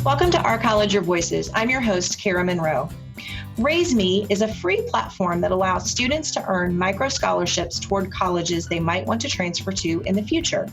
Welcome to Our College, Your Voices. I'm your host, Kara Monroe. RaiseMe is a free platform that allows students to earn micro scholarships toward colleges they might want to transfer to in the future.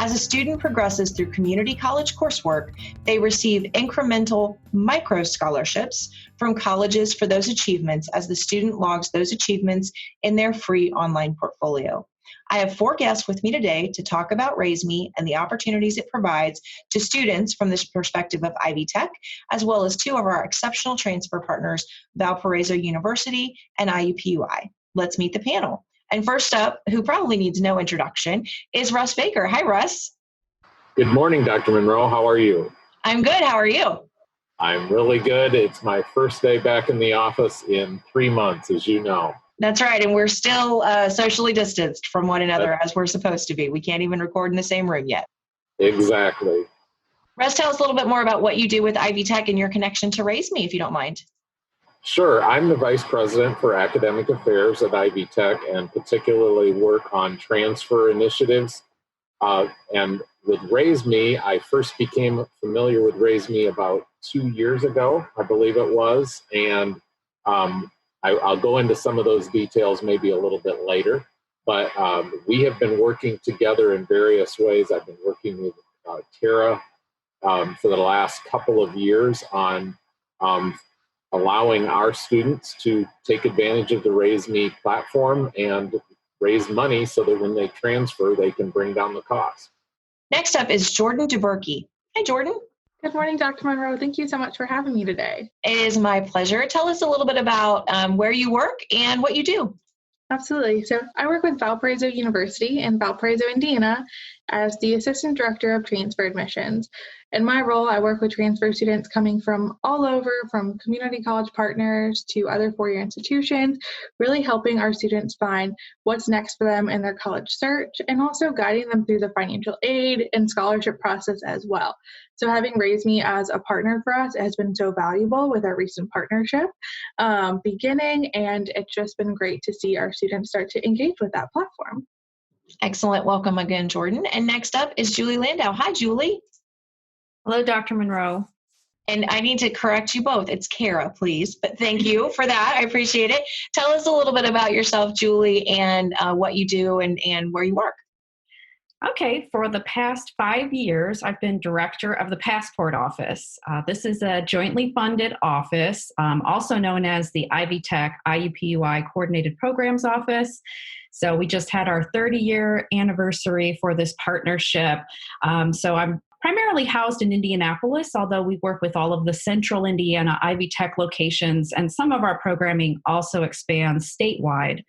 As a student progresses through community college coursework, they receive incremental micro scholarships from colleges for those achievements as the student logs those achievements in their free online portfolio. I have 4 guests with me today to talk about RaiseMe and the opportunities it provides to students from the perspective of Ivy Tech, as well as 2 of our exceptional transfer partners, Valparaiso University and IUPUI. Let's meet the panel. And first up, who probably needs no introduction, is Russ Baker. Hi, Russ. Good morning, Dr. Monroe. How are you? I'm good. How are you? I'm really good. It's my first day back in the office in 3 months, as you know. That's right. And we're still socially distanced from one another as we're supposed to be. We can't even record in the same room yet. Exactly. Russ, tell us a little bit more about what you do with Ivy Tech and your connection to RaiseMe, if you don't mind. Sure. I'm the Vice President for Academic Affairs at Ivy Tech and particularly work on transfer initiatives. And with RaiseMe, I first became familiar with RaiseMe about 2 years ago, I believe it was. And I'll go into some of those details maybe a little bit later. But we have been working together in various ways. I've been working with Tara for the last couple of years on allowing our students to take advantage of the RaiseMe platform and raise money so that when they transfer, they can bring down the cost. Next up is Jordan Dubberke. Hi, Jordan. Good morning, Dr. Monroe. Thank you so much for having me today. It is my pleasure. Tell us a little bit about where you work and what you do. Absolutely. So I work with Valparaiso University in Valparaiso, Indiana, as the Assistant Director of Transfer Admissions. In my role, I work with transfer students coming from all over, from community college partners to other four-year institutions, really helping our students find what's next for them in their college search and also guiding them through the financial aid and scholarship process as well. So having RaiseMe as a partner for us has been so valuable with our recent partnership beginning, and it's just been great to see our students start to engage with that platform. Excellent. Welcome again, Jordan. And next up is Julie Landaw. Hi, Julie. Hello, Dr. Monroe. And I need to correct you both. It's Kara, please. But thank you for that. I appreciate it. Tell us a little bit about yourself, Julie, and what you do and where you work. Okay, for the past 5 years, I've been director of the Passport Office. This is a jointly funded office, also known as the Ivy Tech IUPUI Coordinated Programs Office. So we just had our 30-year anniversary for this partnership. So I'm primarily housed in Indianapolis, although we work with all of the central Indiana Ivy Tech locations, and some of our programming also expands statewide.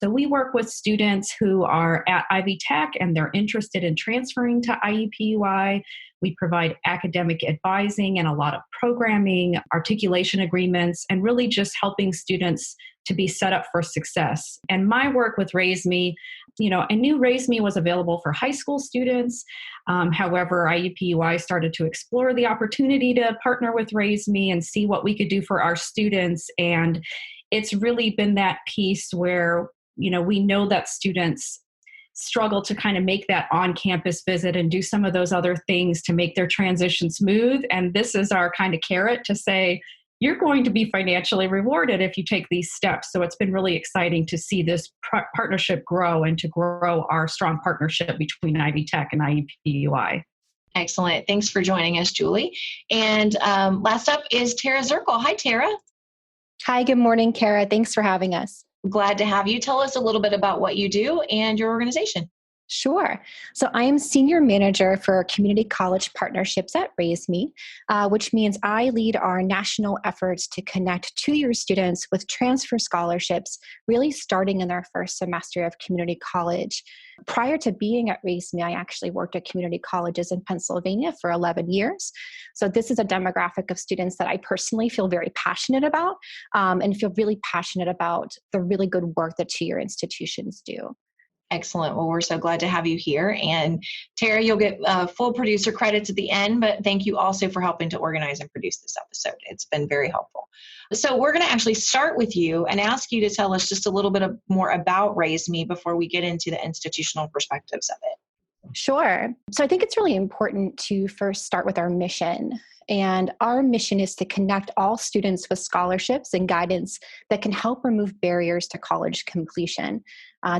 So we work with students who are at Ivy Tech and they're interested in transferring to IUPUI. We provide academic advising and a lot of programming, articulation agreements, and really just helping students to be set up for success. And my work with RaiseMe, I knew RaiseMe was available for high school students. However, IUPUI started to explore the opportunity to partner with RaiseMe and see what we could do for our students. And it's really been that piece where we know that students struggle to kind of make that on-campus visit and do some of those other things to make their transition smooth. And this is our kind of carrot to say, you're going to be financially rewarded if you take these steps. So it's been really exciting to see this partnership grow and to grow our strong partnership between Ivy Tech and IUPUI. Excellent. Thanks for joining us, Julie. And last up is Tara Zirkel. Hi, Tara. Hi, good morning, Kara. Thanks for having us. Glad to have you. Tell us a little bit about what you do and your organization. Sure. So I am Senior Manager for Community College Partnerships at RaiseMe, which means I lead our national efforts to connect two-year students with transfer scholarships, really starting in their first semester of community college. Prior to being at RaiseMe, I actually worked at community colleges in Pennsylvania for 11 years. So this is a demographic of students that I personally feel very passionate about and feel really passionate about the really good work that two-year institutions do. Excellent. Well, we're so glad to have you here. And Tara, you'll get full producer credits at the end, but thank you also for helping to organize and produce this episode. It's been very helpful. So we're going to actually start with you and ask you to tell us just a little bit more about RaiseMe before we get into the institutional perspectives of it. Sure. So I think it's really important to first start with our mission. And our mission is to connect all students with scholarships and guidance that can help remove barriers to college completion.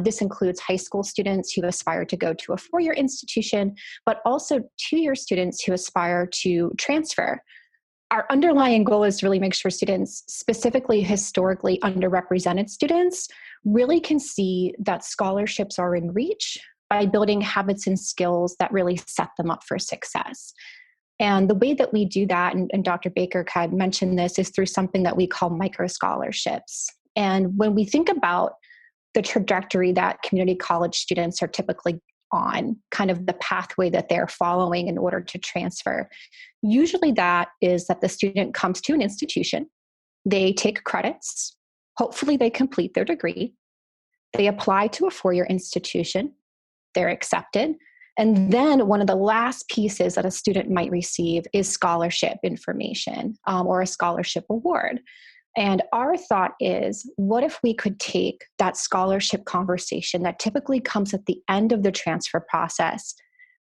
This includes high school students who aspire to go to a four-year institution, but also two-year students who aspire to transfer. Our underlying goal is to really make sure students, specifically historically underrepresented students, really can see that scholarships are in reach by building habits and skills that really set them up for success. And the way that we do that, and Dr. Baker had mentioned this, is through something that we call micro scholarships. And when we think about the trajectory that community college students are typically on, kind of the pathway that they're following in order to transfer, usually that is that the student comes to an institution, they take credits, hopefully they complete their degree, they apply to a four-year institution, they're accepted. And then one of the last pieces that a student might receive is scholarship information or a scholarship award. And our thought is, what if we could take that scholarship conversation that typically comes at the end of the transfer process,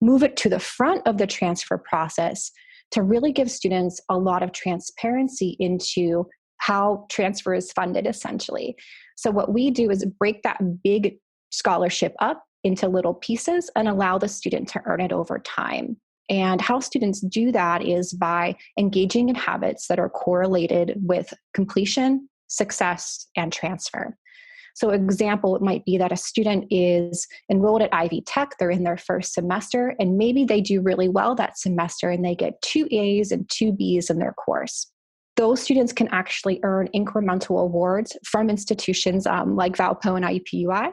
move it to the front of the transfer process to really give students a lot of transparency into how transfer is funded, essentially. So what we do is break that big scholarship up into little pieces and allow the student to earn it over time. And how students do that is by engaging in habits that are correlated with completion, success, and transfer. So an example, it might be that a student is enrolled at Ivy Tech, they're in their first semester, and maybe they do really well that semester and they get 2 A's and 2 B's in their course. Those students can actually earn incremental awards from institutions like Valpo and IUPUI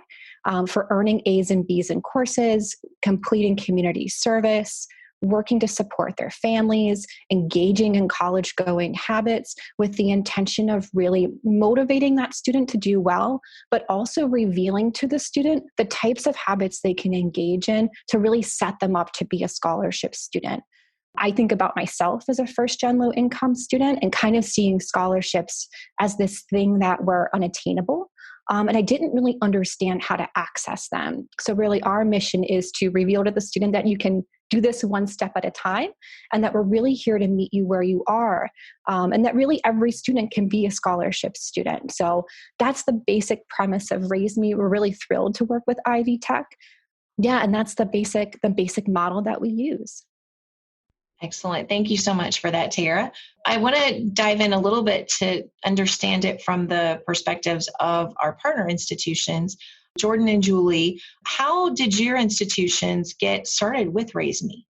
for earning A's and B's in courses, completing community service, working to support their families, engaging in college-going habits with the intention of really motivating that student to do well, but also revealing to the student the types of habits they can engage in to really set them up to be a scholarship student. I think about myself as a first-gen low-income student and kind of seeing scholarships as this thing that were unattainable. And I didn't really understand how to access them. So really our mission is to reveal to the student that you can do this one step at a time, and that we're really here to meet you where you are, and that really every student can be a scholarship student. So that's the basic premise of RaiseMe. We're really thrilled to work with Ivy Tech. Yeah, and that's the basic model that we use. Excellent. Thank you so much for that, Tara. I want to dive in a little bit to understand it from the perspectives of our partner institutions. Jordan and Julie, how did your institutions get started with RaiseMe?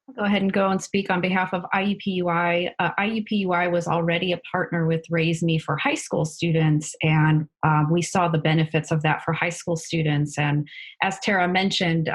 I'll go ahead and speak on behalf of IUPUI. IUPUI was already a partner with RaiseMe for high school students, and we saw the benefits of that for high school students. And as Tara mentioned,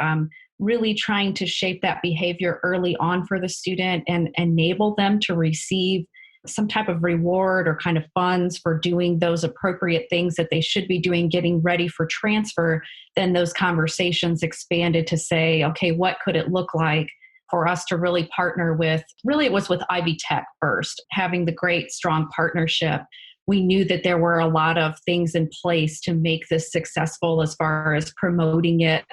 really trying to shape that behavior early on for the student and enable them to receive some type of reward or kind of funds for doing those appropriate things that they should be doing, getting ready for transfer. Then those conversations expanded to say, okay, what could it look like for us to really partner with? Really, it was with Ivy Tech first, having the great, strong partnership. We knew that there were a lot of things in place to make this successful as far as promoting it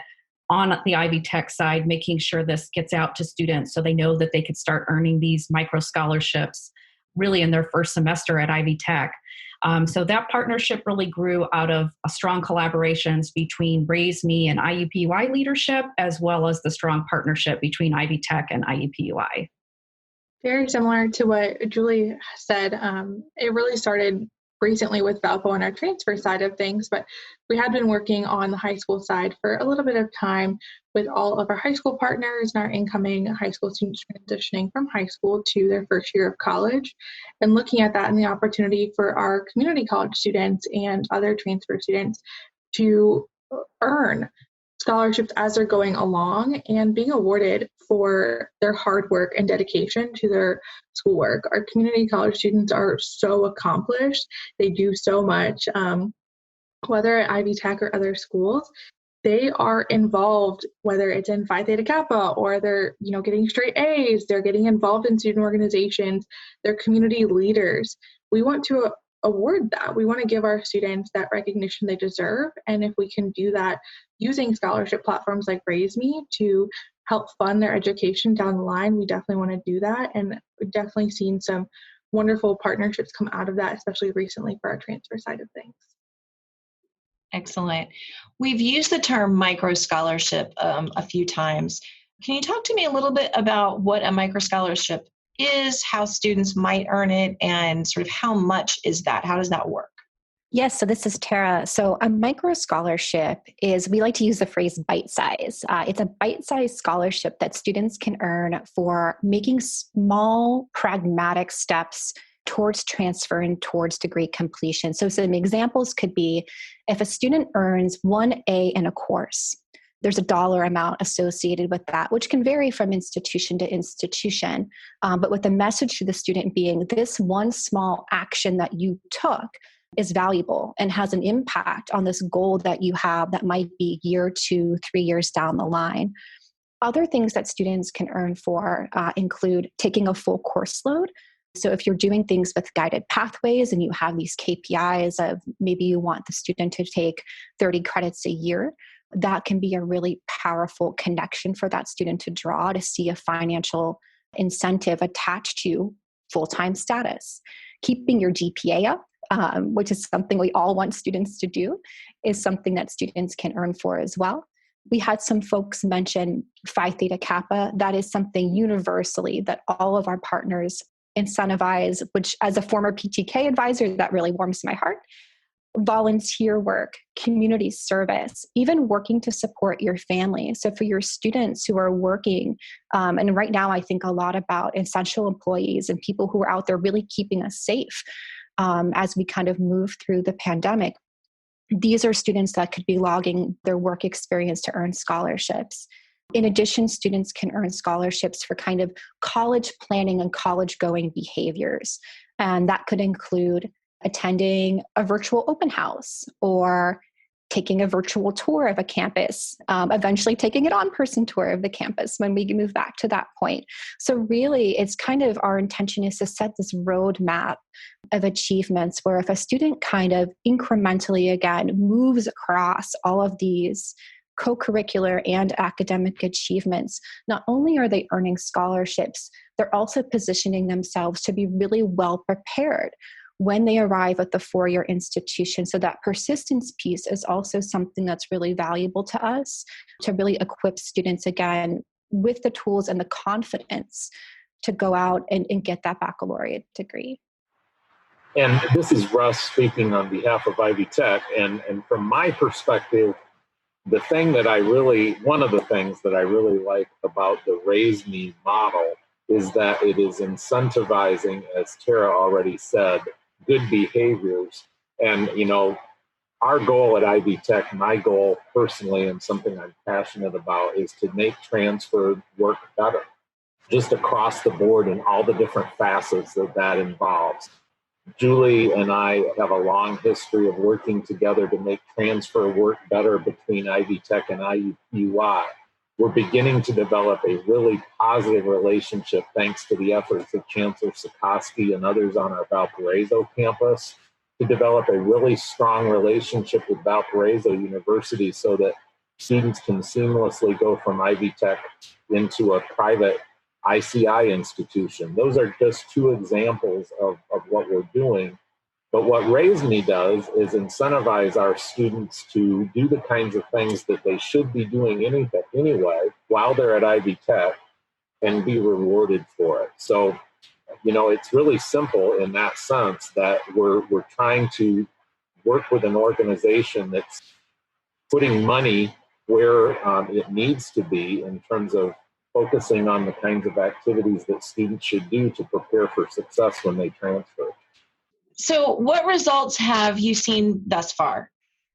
on the Ivy Tech side, making sure this gets out to students so they know that they could start earning these micro scholarships really in their first semester at Ivy Tech. So that partnership really grew out of a strong collaborations between RaiseMe and IUPUI leadership, as well as the strong partnership between Ivy Tech and IUPUI. Very similar to what Julie said. It really started recently with Valpo on our transfer side of things, but we had been working on the high school side for a little bit of time with all of our high school partners and our incoming high school students transitioning from high school to their first year of college, and looking at that and the opportunity for our community college students and other transfer students to earn scholarships as they're going along and being awarded for their hard work and dedication to their schoolwork. Our community college students are so accomplished. They do so much, whether at Ivy Tech or other schools. They are involved, whether it's in Phi Theta Kappa or they're, getting straight A's, they're getting involved in student organizations, they're community leaders. We want to award that. We want to give our students that recognition they deserve. And if we can do that using scholarship platforms like RaiseMe to help fund their education down the line, we definitely want to do that. And we've definitely seen some wonderful partnerships come out of that, especially recently for our transfer side of things. Excellent. We've used the term micro scholarship a few times. Can you talk to me a little bit about what a micro scholarship is, how students might earn it, and sort of how much is that? How does that work? Yes, so this is Tara. So a micro scholarship is, we like to use the phrase bite size. It's a bite-sized scholarship that students can earn for making small, pragmatic steps towards transfer and towards degree completion. So some examples could be if a student earns 1A in a course, there's a dollar amount associated with that, which can vary from institution to institution. But with the message to the student being this one small action that you took is valuable and has an impact on this goal that you have that might be year 2, 3 years down the line. Other things that students can earn for include taking a full course load. So if you're doing things with guided pathways and you have these KPIs of maybe you want the student to take 30 credits a year, that can be a really powerful connection for that student to draw to see a financial incentive attached to full-time status. Keeping your GPA up, which is something we all want students to do, is something that students can earn for as well. We had some folks mention Phi Theta Kappa. That is something universally that all of our partners incentivize, which as a former PTK advisor, that really warms my heart. Volunteer work, community service, even working to support your family. So for your students who are working, and right now I think a lot about essential employees and people who are out there really keeping us safe as we kind of move through the pandemic. These are students that could be logging their work experience to earn scholarships. In addition, students can earn scholarships for kind of college planning and college going behaviors. And that could include attending a virtual open house or taking a virtual tour of a campus, eventually taking an on-person tour of the campus when we move back to that point. So really, it's kind of our intention is to set this roadmap of achievements where if a student kind of incrementally, again, moves across all of these co-curricular and academic achievements, not only are they earning scholarships, they're also positioning themselves to be really well prepared when they arrive at the four-year institution. So that persistence piece is also something that's really valuable to us to really equip students again with the tools and the confidence to go out and get that baccalaureate degree. And this is Russ speaking on behalf of Ivy Tech. And from my perspective, one of the things that I really like about the RaiseMe model is that it is incentivizing, as Tara already said, good behaviors. And, our goal at Ivy Tech, my goal personally, and something I'm passionate about, is to make transfer work better, just across the board in all the different facets that involves. Julie and I have a long history of working together to make transfer work better between Ivy Tech and IUPUI. We're beginning to develop a really positive relationship thanks to the efforts of Chancellor Sikorsky and others on our Valparaiso campus to develop a really strong relationship with Valparaiso University so that students can seamlessly go from Ivy Tech into a private ICI institution. Those are just two examples of what we're doing. But what RaiseMe does is incentivize our students to do the kinds of things that they should be doing anyway while they're at Ivy Tech and be rewarded for it. So, it's really simple in that sense that we're trying to work with an organization that's putting money where it needs to be in terms of focusing on the kinds of activities that students should do to prepare for success when they transfer. So what results have you seen thus far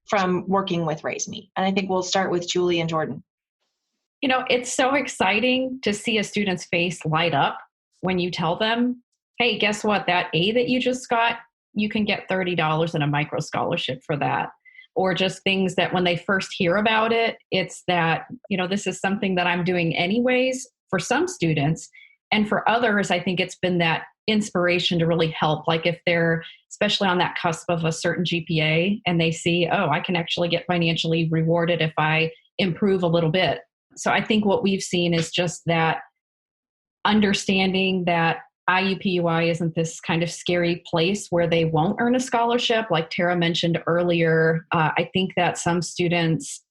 from working with RaiseMe? And I think we'll start with Julie and Jordan. It's so exciting to see a student's face light up when you tell them, hey, guess what? That A that you just got, you can get $30 in a micro scholarship for that. Or just things that when they first hear about it, it's that, this is something that I'm doing anyways for some students. And for others, I think it's been that inspiration to really help. Like if they're especially on that cusp of a certain GPA and they see, oh, I can actually get financially rewarded if I improve a little bit. So I think what we've seen is just that understanding that IUPUI isn't this kind of scary place where they won't earn a scholarship. Like Tara mentioned earlier, I think that some students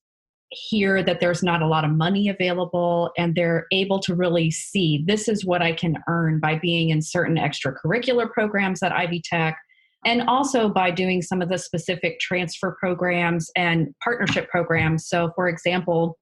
hear that there's not a lot of money available and they're able to really see this is what I can earn by being in certain extracurricular programs at Ivy Tech, and also by doing some of the specific transfer programs and partnership programs. So for example,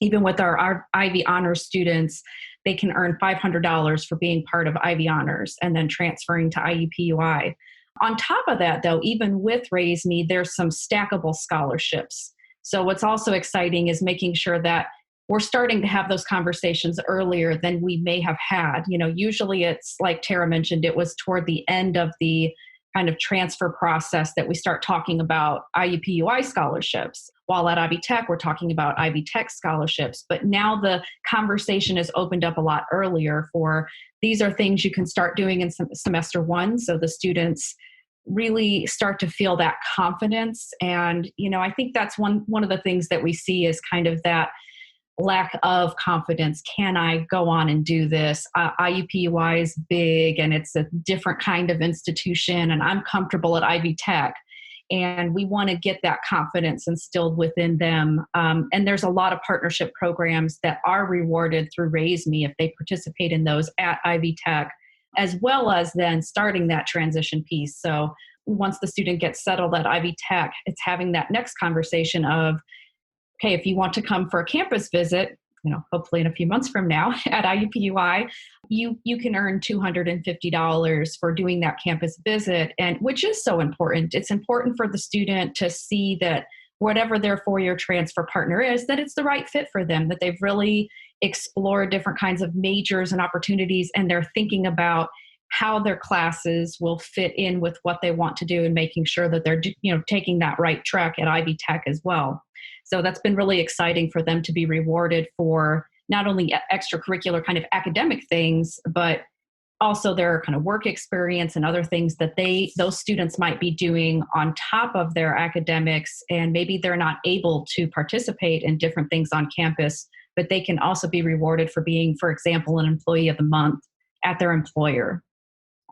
even with our Ivy Honors students, they can earn $500 for being part of Ivy Honors and then transferring to IUPUI. On top of that, though, even with RaiseMe, there's some stackable scholarships. So what's also exciting is making sure that we're starting to have those conversations earlier than we may have had. You know, usually it's like Tara mentioned, it was toward the end of the kind of transfer process that we start talking about IUPUI scholarships. While at Ivy Tech, we're talking about Ivy Tech scholarships. But now the conversation is opened up a lot earlier for these are things you can start doing in semester one. So the students really start to feel that confidence. And, you know, I think that's one of the things that we see is kind of that lack of confidence. Can I go on and do this? IUPUI is big and it's a different kind of institution and I'm comfortable at Ivy Tech. And we want to get that confidence instilled within them. And there's a lot of partnership programs that are rewarded through RaiseMe if they participate in those at Ivy Tech, as well as then starting that transition piece. So once the student gets settled at Ivy Tech, it's having that next conversation of, okay, if you want to come for a campus visit, you know, hopefully in a few months from now at IUPUI, you can earn $250 for doing that campus visit, and which is so important. It's important for the student to see that whatever their four-year transfer partner is, that it's the right fit for them, that they've really explored different kinds of majors and opportunities, and they're thinking about how their classes will fit in with what they want to do and making sure that they're, you know, taking that right track at Ivy Tech as well. So that's been really exciting for them to be rewarded for not only extracurricular kind of academic things, but also their kind of work experience and other things that those students might be doing on top of their academics. And maybe they're not able to participate in different things on campus, but they can also be rewarded for being, for example, an employee of the month at their employer.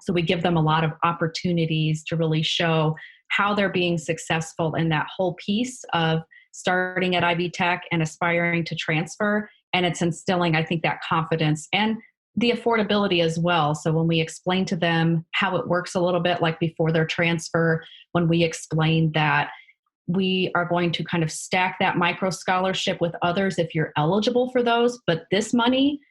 So we give them a lot of opportunities to really show how they're being successful in that whole piece of starting at Ivy Tech and aspiring to transfer. And it's instilling, I think, that confidence and the affordability as well. So when we explain to them how it works a little bit, like before their transfer, when we explain that we are going to kind of stack that micro scholarship with others if you're eligible for those, but this money,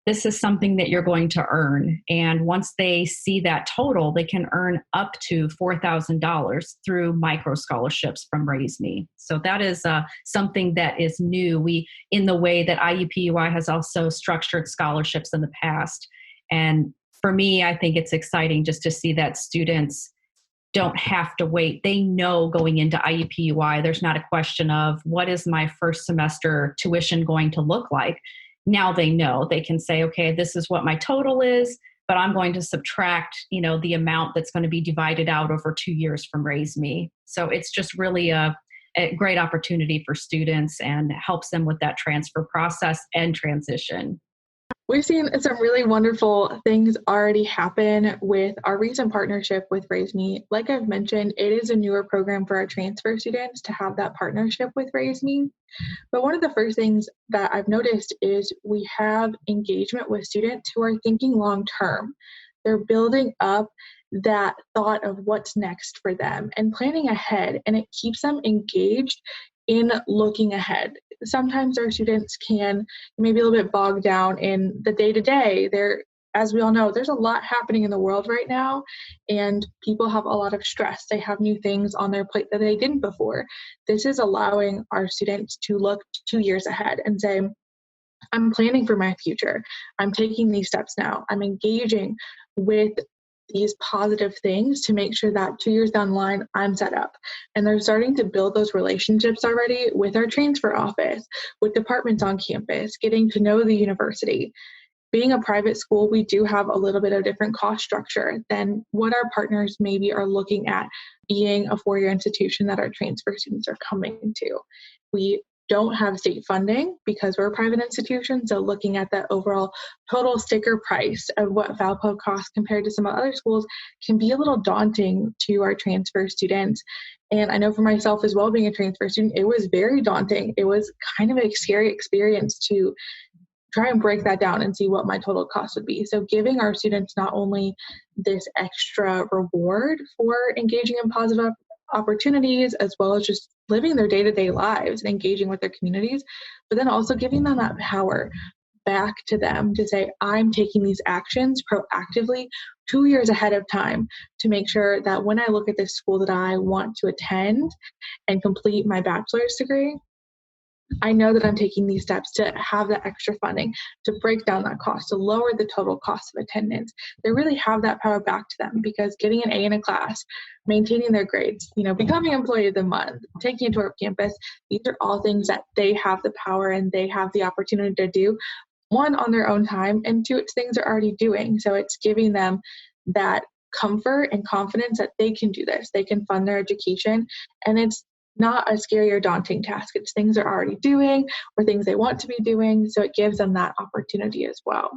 this is something that you're going to earn. And once they see that total, they can earn up to $4,000 through micro scholarships from RaiseMe. So that is something that is new. In the way that IUPUI has also structured scholarships in the past. And for me, I think it's exciting just to see that students don't have to wait. They know going into IUPUI, there's not a question of what is my first semester tuition going to look like. Now they know. They can say, okay, this is what my total is, but I'm going to subtract, you know, the amount that's going to be divided out over 2 years from RaiseMe. So it's just really a great opportunity for students and helps them with that transfer process and transition. We've seen some really wonderful things already happen with our recent partnership with RaiseMe. Like I've mentioned, it is a newer program for our transfer students to have that partnership with RaiseMe. But one of the first things that I've noticed is we have engagement with students who are thinking long term. They're building up that thought of what's next for them and planning ahead, and it keeps them engaged in looking ahead. Sometimes our students can maybe a little bit bogged down in the day-to-day. As we all know, there's a lot happening in the world right now, and people have a lot of stress. They have new things on their plate that they didn't before. This is allowing our students to look 2 years ahead and say, I'm planning for my future. I'm taking these steps now. I'm engaging with these positive things to make sure that 2 years down the line, I'm set up. And they're starting to build those relationships already with our transfer office, with departments on campus, getting to know the university. being a private school, we do have a little bit of different cost structure than what our partners maybe are looking at being a four-year institution that our transfer students are coming to. We don't have state funding because we're a private institution, so looking at that overall total sticker price of what Valpo costs compared to some other schools can be a little daunting to our transfer students. And I know for myself as well, being a transfer student, it was very daunting. It was kind of a scary experience to try and break that down and see what my total cost would be. So giving our students not only this extra reward for engaging in positive opportunities, as well as just living their day-to-day lives and engaging with their communities, but then also giving them that power back to them to say, I'm taking these actions proactively 2 years ahead of time to make sure that when I look at this school that I want to attend and complete my bachelor's degree, I know that I'm taking these steps to have that extra funding, to break down that cost, to lower the total cost of attendance. They really have that power back to them, because getting an A in a class, maintaining their grades, becoming employee of the month, taking it to our campus, these are all things that they have the power and they have the opportunity to do, one, on their own time, and two, it's things they're already doing. So it's giving them that comfort and confidence that they can do this. They can fund their education, and it's not a scary or daunting task. It's things they're already doing or things they want to be doing. So it gives them that opportunity as well.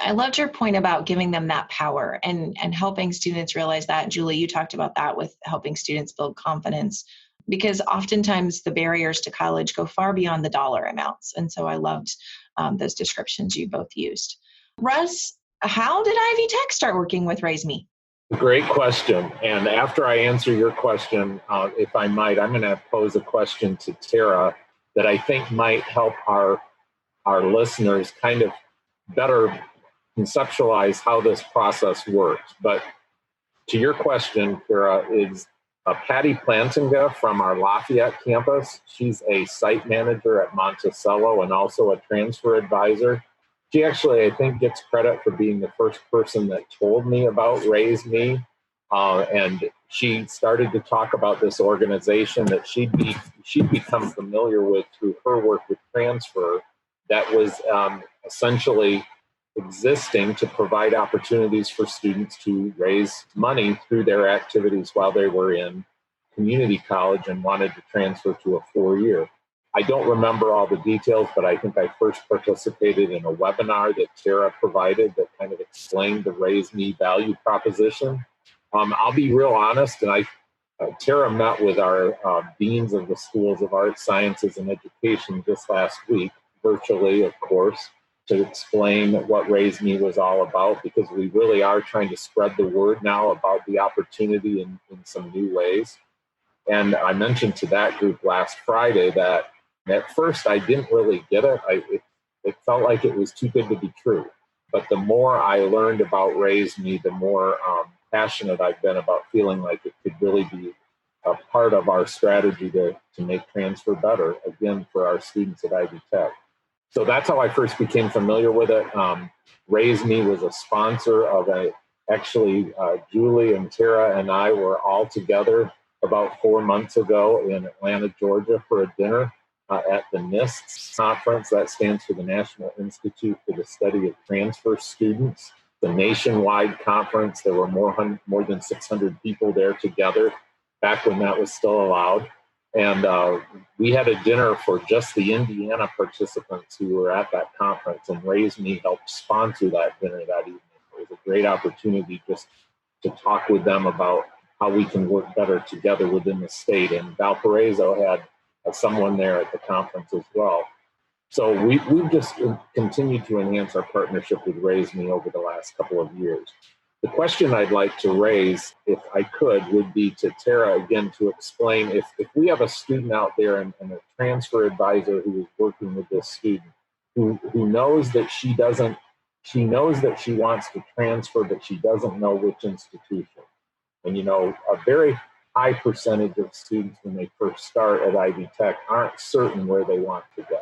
I loved your point about giving them that power and helping students realize that. Julie, you talked about that with helping students build confidence, because oftentimes the barriers to college go far beyond the dollar amounts. And so I loved those descriptions you both used. Russ, how did Ivy Tech start working with RaiseMe? Great question. And after I answer your question, if I might, I'm going to pose a question to Tara that I think might help our listeners kind of better conceptualize how this process works. But to your question, Tara, is Patty Plantinga from our Lafayette campus. She's a site manager at Monticello and also a transfer advisor. She actually, I think, gets credit for being the first person that told me about RaiseMe. And she started to talk about this organization that she'd become familiar with through her work with transfer, that was essentially existing to provide opportunities for students to raise money through their activities while they were in community college and wanted to transfer to a 4-year. I don't remember all the details, but I think I first participated in a webinar that Tara provided that kind of explained the RaiseMe value proposition. I'll be real honest, and Tara met with our deans of the schools of arts, sciences, and education just last week, virtually, of course, to explain what RaiseMe was all about, because we really are trying to spread the word now about the opportunity in some new ways. And I mentioned to that group last Friday that at first I didn't really get it. It felt like it was too good to be true. But the more I learned about RaiseMe, the more passionate I've been about feeling like it could really be a part of our strategy to make transfer better, again, for our students at Ivy Tech. So that's how I first became familiar with it. RaiseMe was a sponsor of Julie and Tara and I were all together about 4 months ago in Atlanta, Georgia for a dinner at the NIST conference. That stands for the National Institute for the Study of Transfer Students. The nationwide conference. There were more than 600 people there together back when that was still allowed. And we had a dinner for just the Indiana participants who were at that conference, and RaiseMe helped sponsor that dinner that evening. It was a great opportunity just to talk with them about how we can work better together within the state. And Valparaiso had someone there at the conference as well. So we've just continued to enhance our partnership with RaiseMe over the last couple of years. The question I'd like to raise, if I could, would be to Tara again to explain if we have a student out there and a transfer advisor who is working with this student who knows that she knows that she wants to transfer, but she doesn't know which institution. And a very high percentage of students when they first start at Ivy Tech aren't certain where they want to go.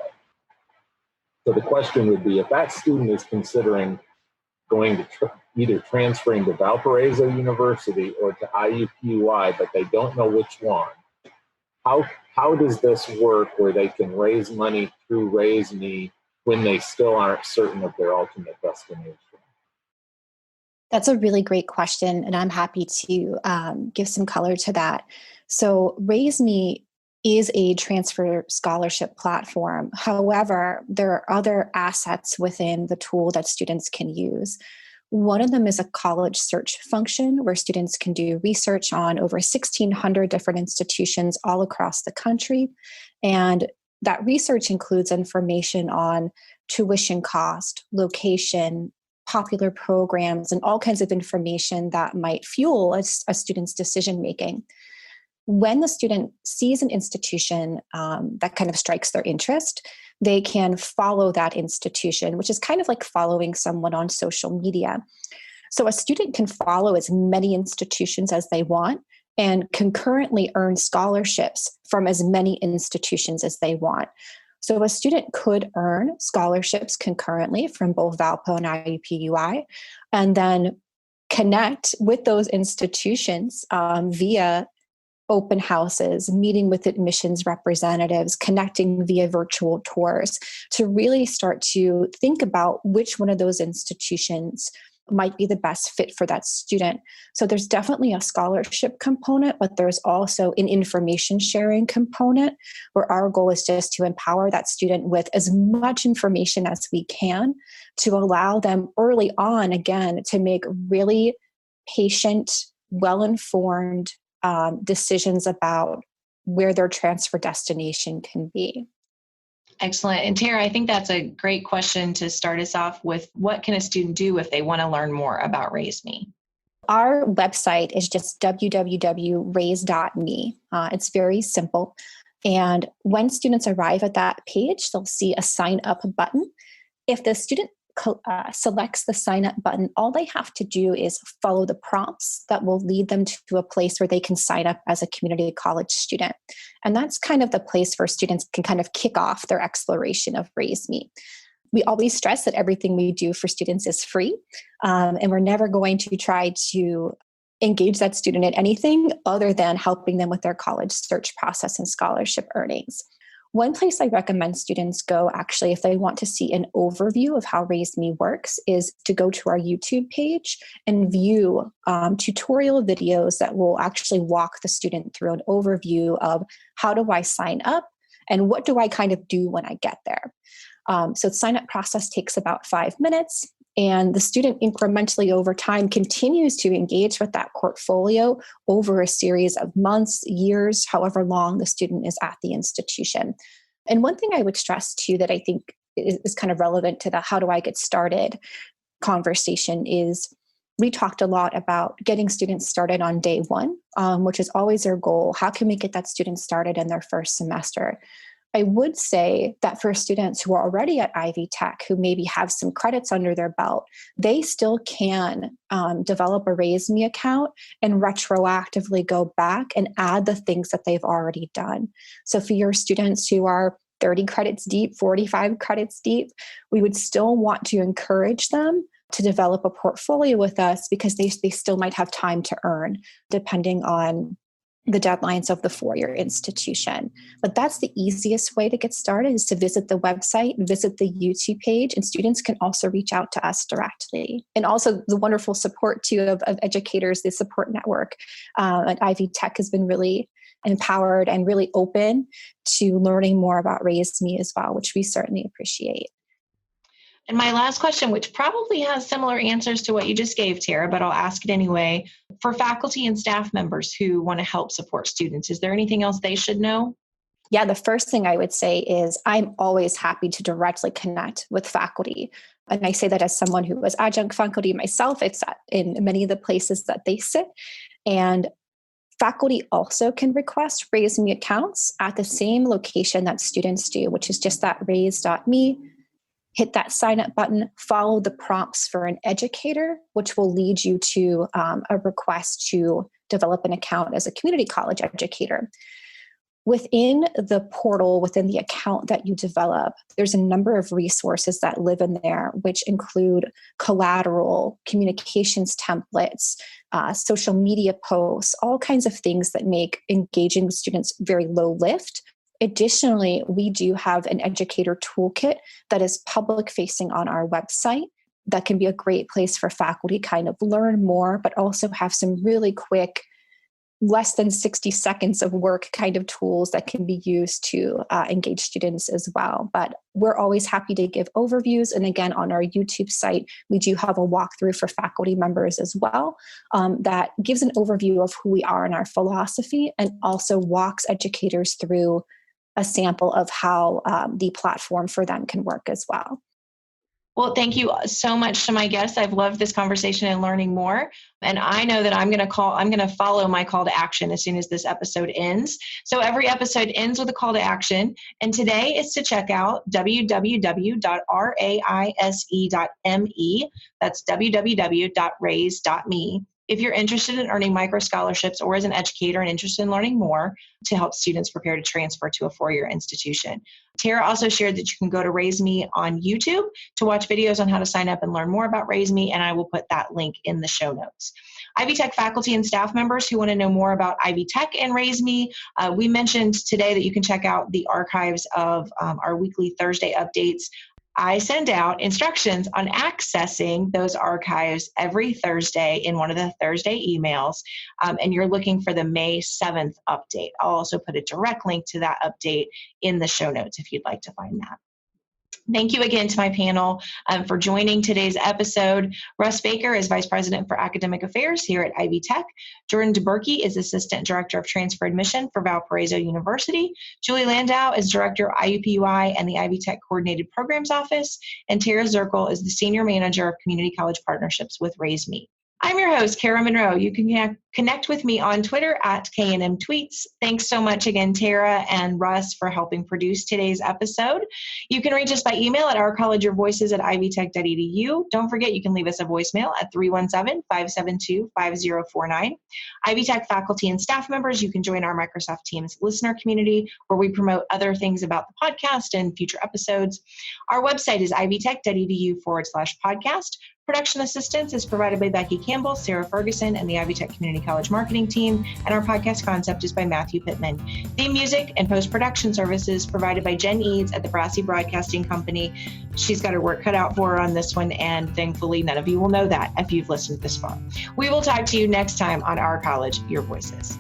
So the question would be, if that student is considering going to either transferring to Valparaiso University or to IUPUI, but they don't know which one, how does this work where they can raise money through RaiseMe when they still aren't certain of their ultimate destination? That's a really great question, and I'm happy to give some color to that. So RaiseMe is a transfer scholarship platform. However, there are other assets within the tool that students can use. One of them is a college search function where students can do research on over 1,600 different institutions all across the country. And that research includes information on tuition cost, location, popular programs, and all kinds of information that might fuel a student's decision making. When the student sees an institution that kind of strikes their interest, they can follow that institution, which is kind of like following someone on social media. So a student can follow as many institutions as they want and concurrently earn scholarships from as many institutions as they want. So a student could earn scholarships concurrently from both Valpo and IUPUI, and then connect with those institutions via open houses, meeting with admissions representatives, connecting via virtual tours to really start to think about which one of those institutions might be the best fit for that student. So there's definitely a scholarship component, but there's also an information sharing component where our goal is just to empower that student with as much information as we can to allow them early on, again, to make really patient, well-informed decisions about where their transfer destination can be. Excellent. And Tara, I think that's a great question to start us off with. What can a student do if they want to learn more about RaiseMe? Our website is just www.raise.me. It's very simple. And when students arrive at that page, they'll see a sign up button. If the student selects the sign up button, all they have to do is follow the prompts that will lead them to a place where they can sign up as a community college student. And that's kind of the place where students can kind of kick off their exploration of RaiseMe. We always stress that everything we do for students is free, and we're never going to try to engage that student in anything other than helping them with their college search process and scholarship earnings. One place I recommend students go, actually, if they want to see an overview of how RaiseMe works, is to go to our YouTube page and view tutorial videos that will actually walk the student through an overview of how do I sign up and what do I kind of do when I get there. So the sign up process takes about 5 minutes. And the student incrementally over time continues to engage with that portfolio over a series of months, years, however long the student is at the institution. And one thing I would stress too that I think is kind of relevant to the how do I get started conversation is we talked a lot about getting students started on day one, which is always our goal. How can we get that student started in their first semester? I would say that for students who are already at Ivy Tech, who maybe have some credits under their belt, they still can develop a RaiseMe account and retroactively go back and add the things that they've already done. So for your students who are 30 credits deep, 45 credits deep, we would still want to encourage them to develop a portfolio with us because they still might have time to earn, depending on the deadlines of the four-year institution. But that's the easiest way to get started, is to visit the website, visit the YouTube page, and students can also reach out to us directly. And also the wonderful support too of educators, the support network at Ivy Tech has been really empowered and really open to learning more about RaiseMe as well, which we certainly appreciate. And my last question, which probably has similar answers to what you just gave, Tara, but I'll ask it anyway. For faculty and staff members who want to help support students, is there anything else they should know? Yeah, the first thing I would say is I'm always happy to directly connect with faculty. And I say that as someone who was adjunct faculty myself. It's in many of the places that they sit. And faculty also can request RaiseMe accounts at the same location that students do, which is just that raise.me. Hit that sign up button, follow the prompts for an educator, which will lead you to a request to develop an account as a community college educator. Within the portal, within the account that you develop, there's a number of resources that live in there, which include collateral, communications templates, social media posts, all kinds of things that make engaging with students very low lift Additionally, we do have an educator toolkit that is public facing on our website. That can be a great place for faculty to kind of learn more, but also have some really quick, less than 60 seconds of work kind of tools that can be used to engage students as well. But we're always happy to give overviews. And again, on our YouTube site, we do have a walkthrough for faculty members as well that gives an overview of who we are and our philosophy, and also walks educators through a sample of how the platform for them can work as well. Well, thank you so much to my guests. I've loved this conversation and learning more. And I know that I'm going to follow my call to action as soon as this episode ends. So every episode ends with a call to action. And today is to check out www.raise.me. That's www.raise.me. If you're interested in earning micro scholarships, or as an educator and interested in learning more to help students prepare to transfer to a four-year institution. Tara also shared that you can go to RaiseMe on YouTube to watch videos on how to sign up and learn more about RaiseMe, and I will put that link in the show notes. Ivy Tech faculty and staff members who want to know more about Ivy Tech and RaiseMe, we mentioned today that you can check out the archives of our weekly Thursday updates. I send out instructions on accessing those archives every Thursday in one of the Thursday emails, and you're looking for the May 7th update. I'll also put a direct link to that update in the show notes if you'd like to find that. Thank you again to my panel for joining today's episode. Russ Baker is Vice President for Academic Affairs here at Ivy Tech. Jordan Dubberke is Assistant Director of Transfer Admission for Valparaiso University. Julie Landaw is Director of IUPUI and the Ivy Tech Coordinated Programs Office. And Tara Zirkel is the Senior Manager of Community College Partnerships with RaiseMe. I'm your host, Kara Monroe. You can connect with me on Twitter at KNM Tweets. Thanks so much again, Tara and Russ, for helping produce today's episode. You can reach us by email at ourcollegeyourvoices@ivytech.edu. Don't forget, you can leave us a voicemail at 317-572-5049. Ivy Tech faculty and staff members, you can join our Microsoft Teams listener community where we promote other things about the podcast and future episodes. Our website is ivytech.edu/podcast. Production assistance is provided by Becky Campbell, Sarah Ferguson, and the Ivy Tech Community College marketing team, and our podcast concept is by Matthew Pittman. Theme music and post-production services provided by Jen Eads at the Brassy Broadcasting Company. She's got her work cut out for her on this one, and thankfully none of you will know that if you've listened this far. We will talk to you next time on Our College, Your Voices.